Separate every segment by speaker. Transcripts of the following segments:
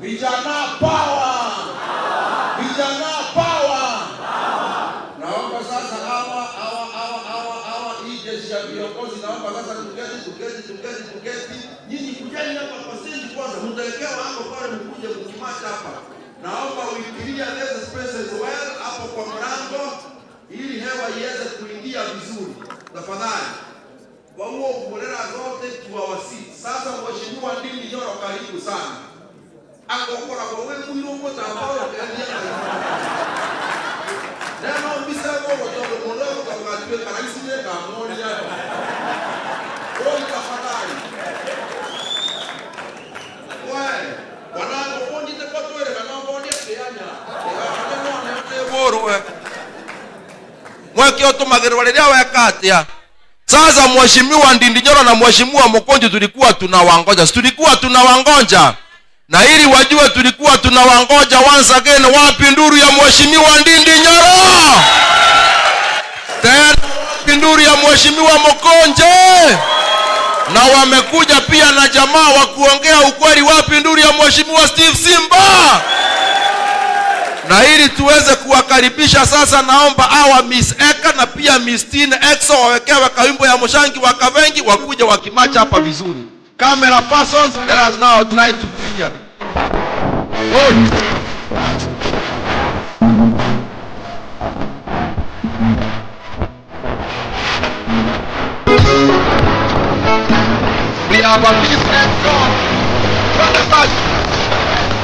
Speaker 1: Vijana power. Vijana power. Naomba sasa hawa hii jeshi ya viongozi, naomba sasa tuketi. Nyinyi kujeni hapa kwa stage kwanza, mtaelekea hapo pale, mkuje mkimacha hapa. Naomba uingilia this space as well hapo kwa mlango ili hewa iweze kuingia vizuri. Tafadhali. Kwa huo kubolera zote tuwawasi. Sasa mheshimiwa Ndindi Nyoro, karibu sana. Akokora kwa wewe kuirongo tambao ndio. Neno mbisa kwa watoto mdogo kwa watu kanisa ni kama moja. Oi tafadhali. Wewe, wanangu pondi kwa toile na naomba peanya. Wewe. Mweke otomagero wale wakatia. Sasa mheshimiwa Ndindi Nyoro na mheshimiwa Mokonji tulikuwa tunawangoja. Na ili wajue tulikuwa tunawangoja once again, wapi nduru ya mheshimiwa Ndindi Nyoro? Tena wapi nduru ya mheshimiwa Mokonji? Na wamekuja pia na jamaa wa kuongea ukweli, wapi nduru ya mheshimiwa Steve Simba? Na ili tuweze kuwakaribisha sasa, naomba hawa Miss Eka na pia Miss Teen Exo wawekewe kawimbo ya Mshangi wa Kavengi, wakuje wakimacha hapa vizuri. Camera persons, let us now tonight to be here. We have a Miss Exo from the back.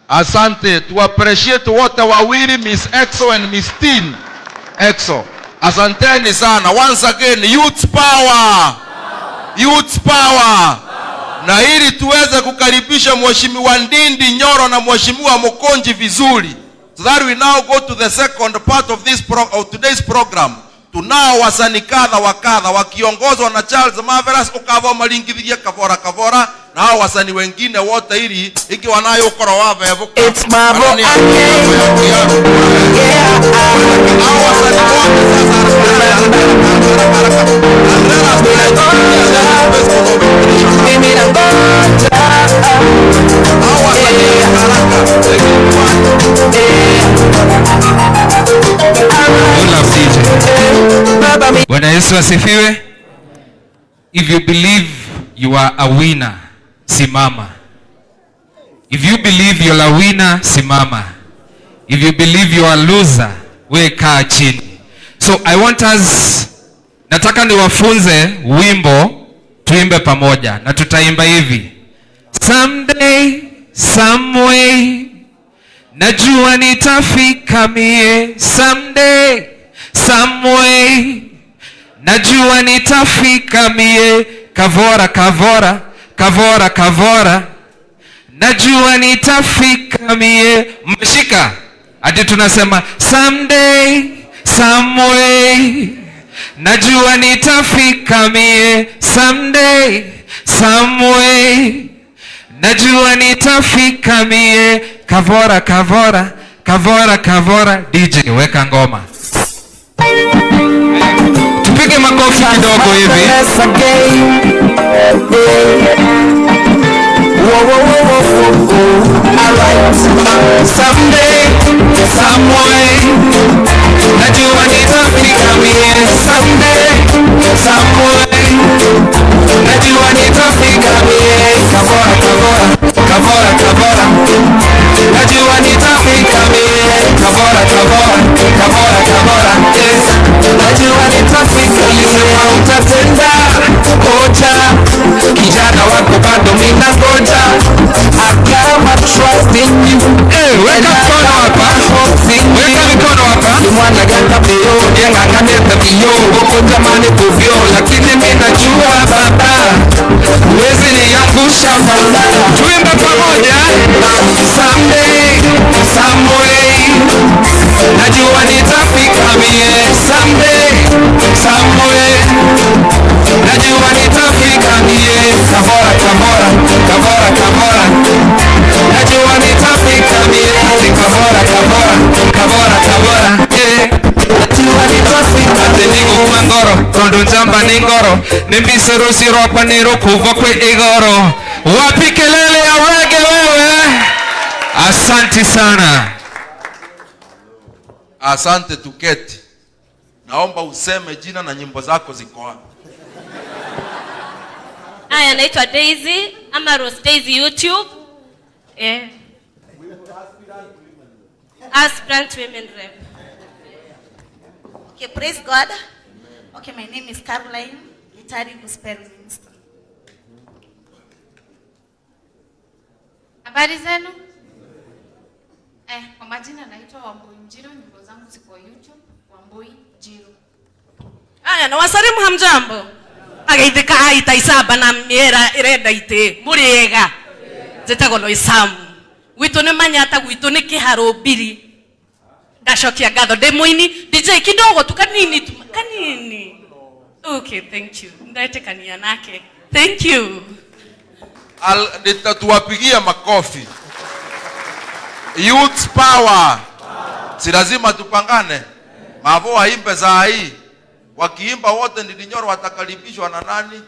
Speaker 1: Asante. To appreciate wote wawili, Miss Exo and Miss Teen Exo. Asanteni sana. Once again, youth power. Youth power. Na ili tuweze kukaribisha mheshimiwa Ndindi Nyoro na mheshimiwa Mokonji vizuri, so that we now go to the second part of today's program. Tunao wasanii kadha wa kadha wakiongozwa na Charles Marvelous ukavo malingithiria kavora na hao wasanii wengine wote, ili ikiwa nayo ukoro wa vevo. It's Mavo Ake.
Speaker 2: Bwana Yesu asifiwe. If you believe you are a winner, simama. If you believe you're a winner, simama. If you believe you're a loser, we kaa chini. So I want us, nataka niwafunze wimbo tuimbe pamoja, na tutaimba hivi. Someday, someway, najua nitafika mie. Someday, someway, najua nitafika mie. Kavora, kavora, kavora, kavora, najua nitafika mie. Mmeshika? Hadi tunasema someday, someway, najua nitafika mie. Someday, someway, najua nitafika mie. Kavora, kavora, kavora, kavora. DJ, weka ngoma. Tupige makofi kidogo hivi. Someday, someway, najua nitafika mie. Someday, someway, najua nitafika mie. Kavora, kavora, kavora, kavora, najua nitafika mie. Kavora, kavora, kavora, kavora, najua nitafika mie. Utatenda koja, kijana wako bado mina ngoja. Akama trust in you. Weka mkono hapa. Weka mikono hapa. Mwana ganga bio, yenga kaneta bio. Woko jamani kuvyo, lakini mina jua baba, uwezi niangusha baba. Tuimbe pamoja. Someday, someway, najua nitafika mie. Someday, someway, najua nitafika mie. Kavora, kavora, kavora, kavora, najua nitafika mie. Kavora, kavora, kavora, kavora, najua nitafika mie. Ningu mangoro, kondo njamba ningoro, nimbisero siropa nirukuva kwe igoro. Wapi kelele ya wege wewe? Asante sana.
Speaker 1: Asante, tuketi. Naomba useme jina na nyimbo zako ziko wapi.
Speaker 3: Haya, naitwa Daisy, ama Rose Daisy YouTube. Aspirant Women Rep.
Speaker 4: Okay, praise God. Okay, my name is Caroline, Litari Gospel Minister.
Speaker 5: Habari zenu? Kwa majina naitwa Wambui Njiro, nyimbo zangu ziko YouTube, Wambui Njiro.
Speaker 3: Haya, na wasalimu hamjambo. Agaithika haita isaba na miera irenda ite muriega. Zetago no isamu. Wito ne manyata wito ne kiharo biri. Dashokia gado demoini DJ kidogo tu kanini tu kanini. Okay, thank you. Ndaite kania nake. Thank you.
Speaker 1: Nitatuwapigia makofi. Youth power. Si lazima tupangane. Mavo waimbe saa hii. Wakiimba wote Ndilinyoro watakaribishwa na nani?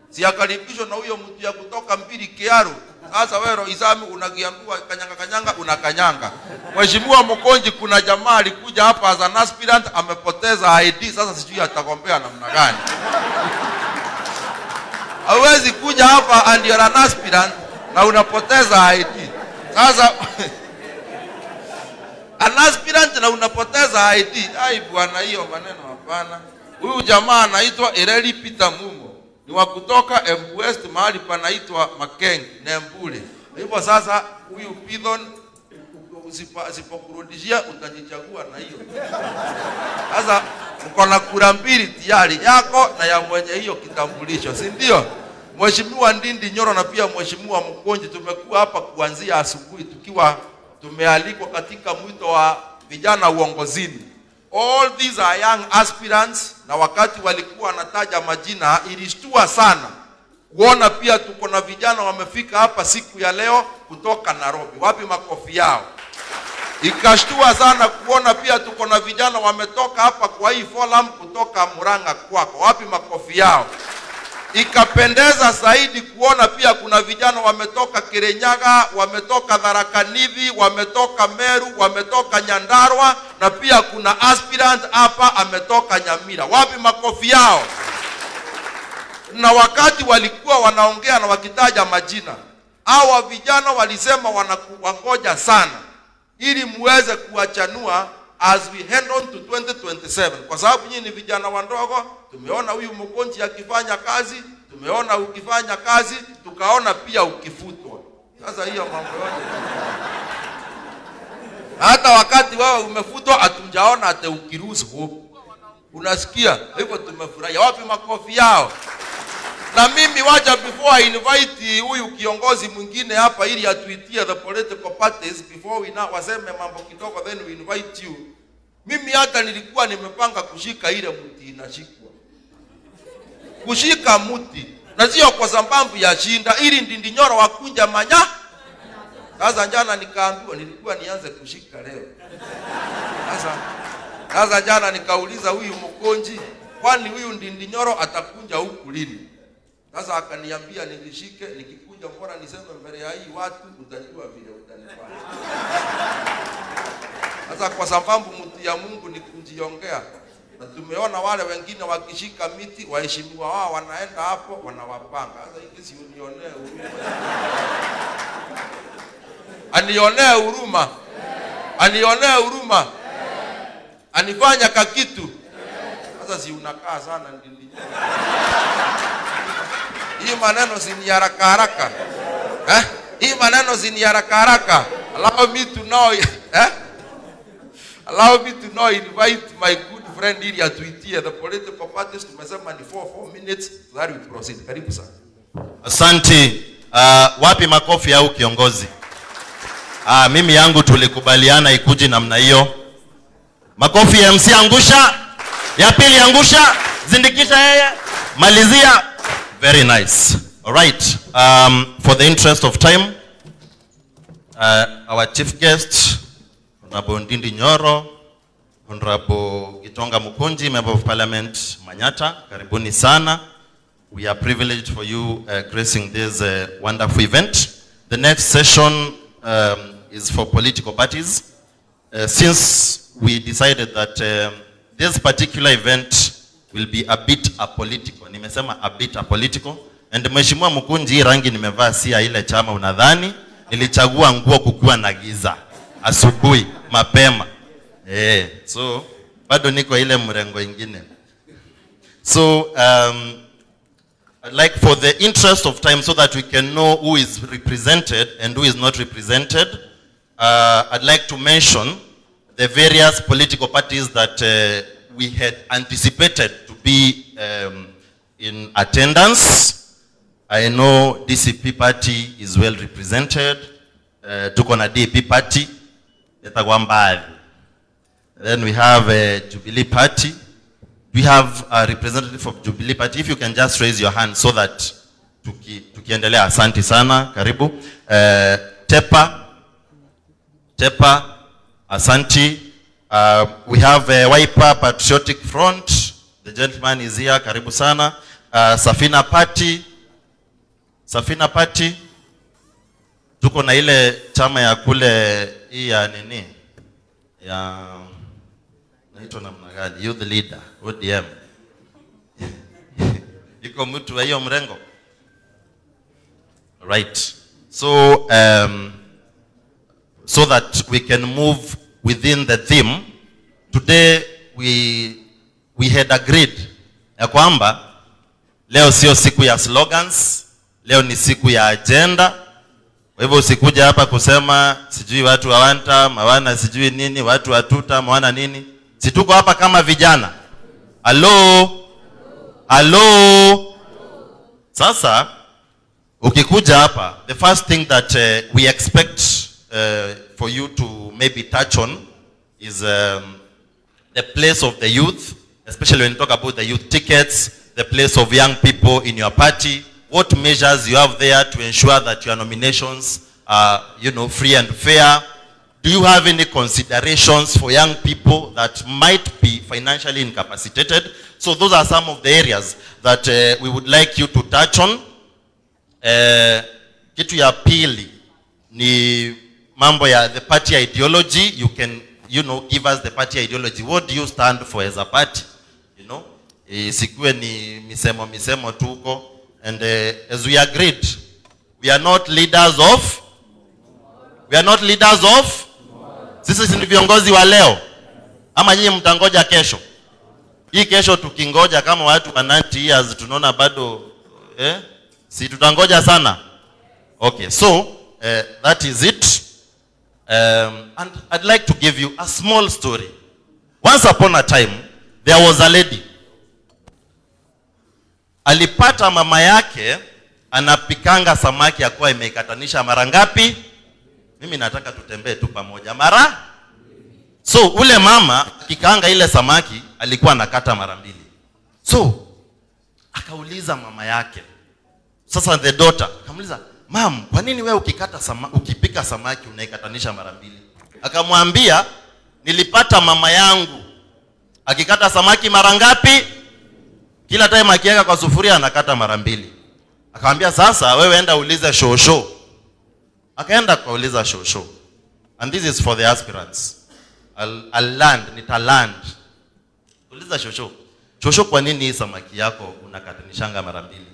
Speaker 1: Si akaribishwa na huyo mtu ya kutoka Mbiri Kiaru. Sasa wewe Izami unagiambiwa kanyanga kanyanga unakanyanga. Mheshimiwa Mkonji, kuna jamaa alikuja hapa as an aspirant amepoteza ID. Sasa sijui atagombea namna gani. Hawezi kuja hapa and you're an aspirant na unapoteza ID. Sasa an aspirant na unapoteza ID. Ai bwana, hiyo maneno hapana. Huyu jamaa anaitwa Ereli Peter Mumo. Ni wa kutoka Embu West, mahali panaitwa Makengi na Embule. Hivyo sasa huyu Pidon usipokurudishia utajichagua na hiyo. Sasa uko na kura mbili tayari, yako na ya mwenye hiyo kitambulisho, si ndio? Mheshimiwa Ndindi Nyoro na pia Mheshimiwa Mkonji, tumekuwa hapa kuanzia asubuhi tukiwa tumealikwa katika mwito wa vijana uongozini. All these are young aspirants, na wakati walikuwa wanataja majina ilishtua sana kuona pia tuko na vijana wamefika hapa siku ya leo kutoka Nairobi. Wapi makofi yao? Ikashtua sana kuona pia tuko na vijana wametoka hapa kwa hii forum kutoka Murang'a kwako. Wapi makofi yao? Ikapendeza zaidi kuona pia kuna vijana wametoka Kirinyaga, wametoka Tharaka Nithi, wametoka Meru, wametoka Nyandarua, na pia kuna aspirant hapa ametoka Nyamira. Wapi makofi yao? Na wakati walikuwa wanaongea na wakitaja majina, hawa vijana walisema wanakuwangoja sana ili muweze kuachanua as we head on to 2027, kwa sababu nyinyi ni vijana wandogo. Tumeona huyu Mukonji akifanya kazi, tumeona ukifanya kazi, tukaona pia ukifutwa. Sasa hiyo mambo yote hata wakati wewe umefutwa hatujaona hata ukiruhusu hope. Unasikia? Hivyo tumefurahia. Wapi makofi yao? Na mimi wacha before I invite huyu kiongozi mwingine hapa ili atuitie the political parties before we now waseme mambo kidogo then we invite you. Mimi hata nilikuwa nimepanga kushika ile mti inashikwa. Kushika mti. Na sio kwa sababu ya shinda ili Ndindinyoro wakunja manya. Sasa jana nikaambiwa nilikuwa nianze kushika leo. Sasa jana nikauliza huyu Mukonji, kwani huyu Ndindinyoro atakunja huku lini? Sasa akaniambia nilishike, nikikuja mbona niseme mbele ya hii watu utajua vile utanifanya. Sasa kwa sababu mti ya Mungu ni kujiongea. Na tumeona wale wengine wakishika miti, waheshimiwa wao wanaenda hapo wanawapanga. Sasa hiki si unionee huruma. Anionee huruma. Anionee huruma. Anifanya kakitu. Sasa si unakaa sana Ndindinyoro. Hii maneno si ni haraka haraka. Hii maneno si ni haraka haraka. Allow me to know. Allow me to know invite my good friend ili atuitie the political parties. Tumesema ni 4 minutes that we proceed. Karibu sana.
Speaker 6: Asante. Wapi makofi au kiongozi? Mimi yangu tulikubaliana ikuji namna hiyo. Makofi ya MC angusha. Ya pili angusha. Zindikisha yeye. Malizia. Very nice. All right. For the interest of time, our chief guest, Honorable Ndindinyoro, Honorable Gitonga Mukonji, Member of Parliament Manyata, karibuni sana. We are privileged for you gracing this wonderful event. The next session is for political parties. Since we decided that this particular event will be a bit apolitical. Nimesema a bit apolitical. And Mheshimiwa Mukonji, rangi nimevaa si ile chama unadhani. Nilichagua nguo kukiwa na giza. Asubuhi, mapema. So, bado niko ile mrengo ingine. So, I'd like for the interest of time so that we can know who is represented and who is not represented, I'd like to mention the various political parties that we had anticipated to be in attendance. I know DCP party is well represented. Tuko na DP party. Then we have Jubilee party. We have a representative of Jubilee party. If you can just raise your hand so that tukiendelea. Asante sana. Karibu. Tepa. Asante. We have Wiper Patriotic Front. The gentleman is here. Karibu sana. Safina party. Tuko na ile chama ya kule hii ya nini? Ya naitwa namna gani? Youth leader, ODM. Iko mtu wa hiyo mrengo? Right. So so that we can move within the theme, today we had agreed ya kwamba leo sio siku ya slogans, leo ni siku ya agenda. Kwa hivyo usikuja hapa kusema sijui watu hawanta, mawana sijui nini, watu watuta, mawana nini. Si tuko hapa kama vijana. Hello. Sasa ukikuja hapa, the first thing that we expect for you to maybe touch on is the place of the youth, especially when you talk about the youth tickets, the place of young people in your party. What measures you have there to ensure that your nominations are, free and fair? Do you have any considerations for young people that might be financially incapacitated? So those are some of the areas that we would like you to touch on. Kitu ya pili ni mambo ya the party ideology. You can, give us the party ideology. What do you stand for as a party? Isikuwe ni misemo tuko. And as we agreed, We are not leaders of. We are not leaders of. Sisi ni viongozi wa leo. Ama nyinyi mtangoja kesho? Hii kesho tukingoja kama watu wa 90 years tunaona bado si tutangoja sana. Okay, so that is it. And I'd like to give you a small story. Once upon a time, there was a lady. Alipata mama yake anapikanga samaki ya kuwa imeikatanisha mara ngapi? Mimi nataka tutembee tu pamoja. Mara? So ule mama akikaanga ile samaki alikuwa anakata mara 2. So akauliza mama yake. Sasa the daughter akamuuliza, "Mom, kwa nini wewe ukipika samaki unaikatanisha mara 2?" Akamwambia, "Nilipata mama yangu akikata samaki mara ngapi? Kila time akiweka kwa sufuria anakata mara 2." Akamwambia, "Sasa wewe enda ulize shosho." Akaenda kauliza shosho. And this is for the aspirants. Nitaland. Uliza shosho. Shosho, kwa nini hii samaki yako unakatanishanga mara 2?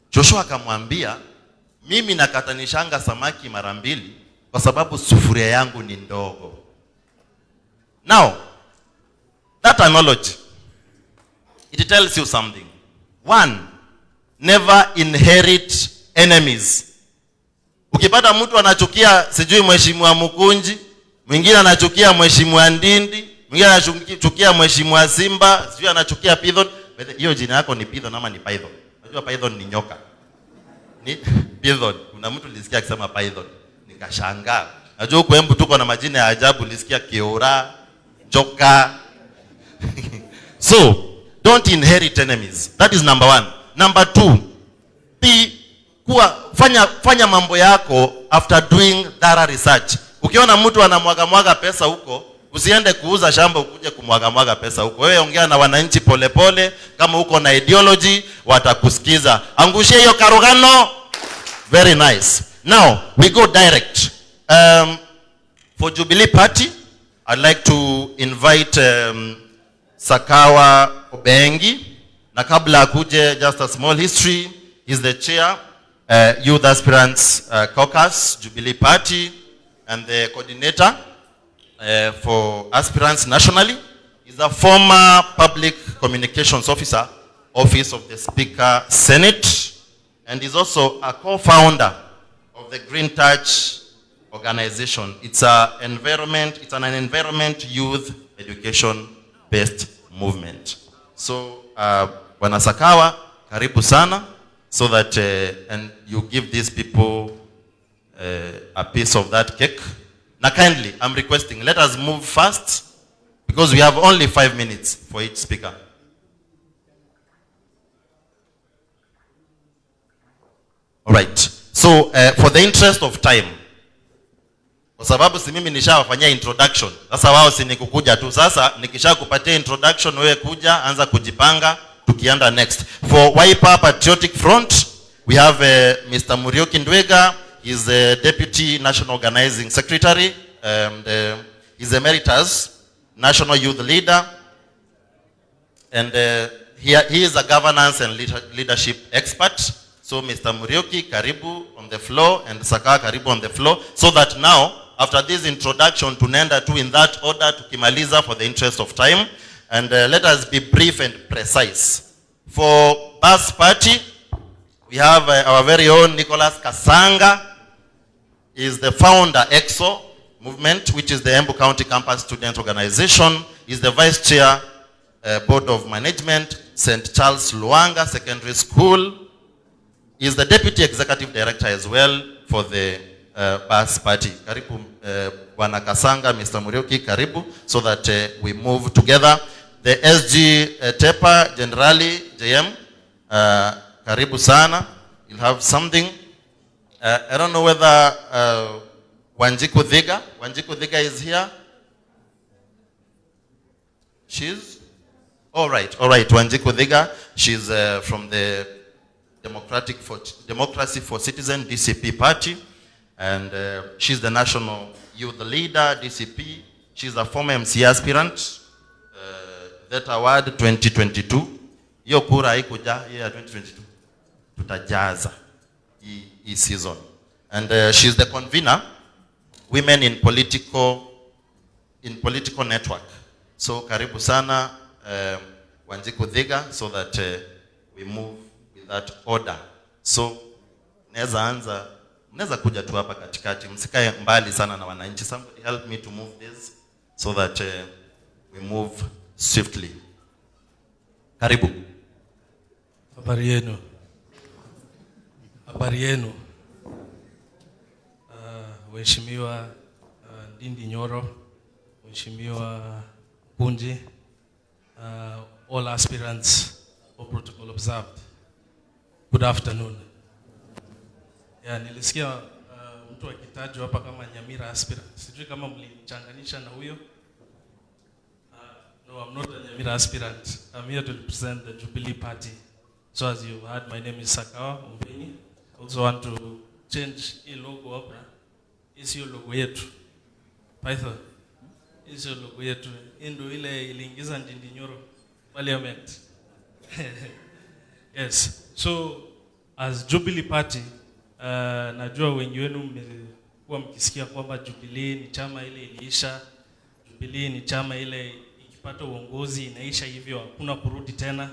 Speaker 6: Shosho akamwambia, "Mimi nakatanishanga samaki mara 2 kwa sababu sufuria yangu ni ndogo." Now, that analogy, it tells you something. One, never inherit enemies. Ukipata mtu anachukia sijui mheshimiwa Mukunji, mwingine anachukia mheshimiwa Ndindi, mwingine anachukia mheshimiwa Simba, sijui anachukia Python. Hiyo jina yako ni Python ama ni Python? Unajua Python ni nyoka. Ni Python. Kuna mtu nilisikia akisema Python. Nikashangaa. Najua huko Embu tuko na majina ya ajabu, nilisikia Kiora, Joka. So, don't inherit enemies. That is number 1. Number 2, fanya mambo yako after doing thorough research. Ukiona mtu anamwaga pesa huko, usiende kuuza shamba ukuje kumwaga pesa huko. Wewe ongea na wananchi polepole, kama uko na ideology watakusikiza. Angushie hiyo karugano. Very nice. Now, we go direct. For Jubilee Party, I'd like to invite Sakawa Obengi. Na kabla akuje, just a small history. He's the chair, Youth Aspirants Caucus, Jubilee Party, and the coordinator for aspirants nationally. He's a former public communications officer, Office of the Speaker, Senate, and he's also a co-founder of the Green Touch organization. It's an environment youth education-based movement. So, Bwana Sakawa, karibu sana, so that and you give these people a piece of that cake. Now kindly, I'm requesting, let us move fast, because we have only 5 minutes for each speaker. All right. So, for the interest of time, kwa sababu si mimi nishawafanyia introduction. Sasa wao si nikukuja tu. Sasa nikishakupatia introduction, wewe kuja, anza kujipanga, tukienda next. For Wiper Patriotic Front, we have Mr. Muriuki Ndwega. He's the Deputy National Organizing Secretary. He's Emeritus National Youth Leader. And he is a governance and leadership expert. So Mr. Muriuki, karibu on the floor, and Sakawa, karibu on the floor. So that now, after this introduction, tunaenda tu in that order, tukimaliza for the interest of time. And let us be brief and precise. For Bas Party, we have our very own Nicholas Kasanga. He is the founder, EXO Movement, which is the Embu County Campus Student Organization. He is the Vice Chair, Board of Management, St. Charles Luanga Secondary School. He is the Deputy Executive Director as well for the Bas Party. Karibu, Bwana Kasanga, Mr. Muriuki, karibu, so that we move together. The SG Tepa, Generali, JM, karibu sana. You'll have something. I don't know whether Wanjiku Dhiga is here. She's? All right, Wanjiku Dhiga. She's from the Democracy for Citizen, DCP party. And she's the National Youth Leader, DCP. She's a former MC aspirant. That award 2022. Hiyo kura haikuja, hiyo ya 2022. Tutajaza. season. And she's the convener, Women in Political Network. So karibu sana Wanjiku Thiga, so that we move with that order. So mnaweza kuja tu hapa katikati, msikae mbali sana na wananchi. Somebody help me to move this so that we move swiftly. Karibu.
Speaker 7: Habari yenu. Mheshimiwa Ndindi Nyoro, Mheshimiwa Punji, all aspirants, all protocol observed. Good afternoon. Nilisikia mtu akitajwa hapa kama Nyamira aspirant. Sijui kama mlimchanganisha na huyo. No, I'm not a Nyamira aspirant. I'm here to represent the Jubilee Party. So as you heard, my name is Sakawa Mbeni. I also want to change a logo up. Is your logo yetu? Python. Is your logo yetu? Ndio ile iliingiza Ndindi Nyoro Parliament. Yes. So as Jubilee Party, najua wengi wenu mmekuwa mkisikia kwamba Jubilee ni chama ile iliisha. Jubilee ni chama ile ikipata uongozi inaisha hivyo, hakuna kurudi tena.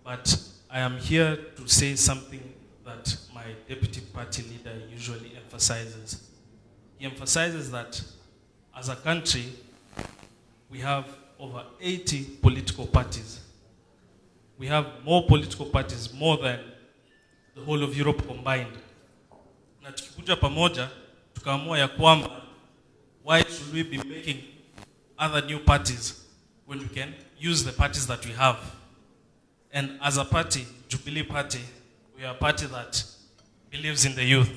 Speaker 7: But I am here to say something that my deputy party leader usually emphasizes. He emphasizes that as a country, we have over 80 political parties. We have more political parties, more than the whole of Europe combined. Na tukikuja pamoja, tukaamua ya kwamba, why should we be making other new parties when we can use the parties that we have? And as a party, Jubilee Party, we are a party that believes in the youth.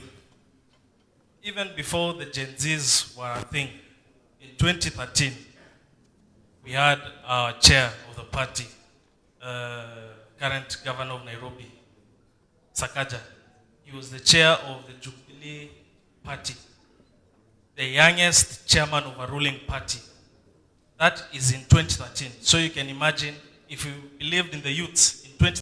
Speaker 7: Even before the Gen Zs were a thing, in 2013, we had our chair of the party, current governor of Nairobi, Sakaja. He was the chair of the Jubilee Party, the youngest chairman of a ruling party. That is in 2013. So you can imagine, if you believed in the youths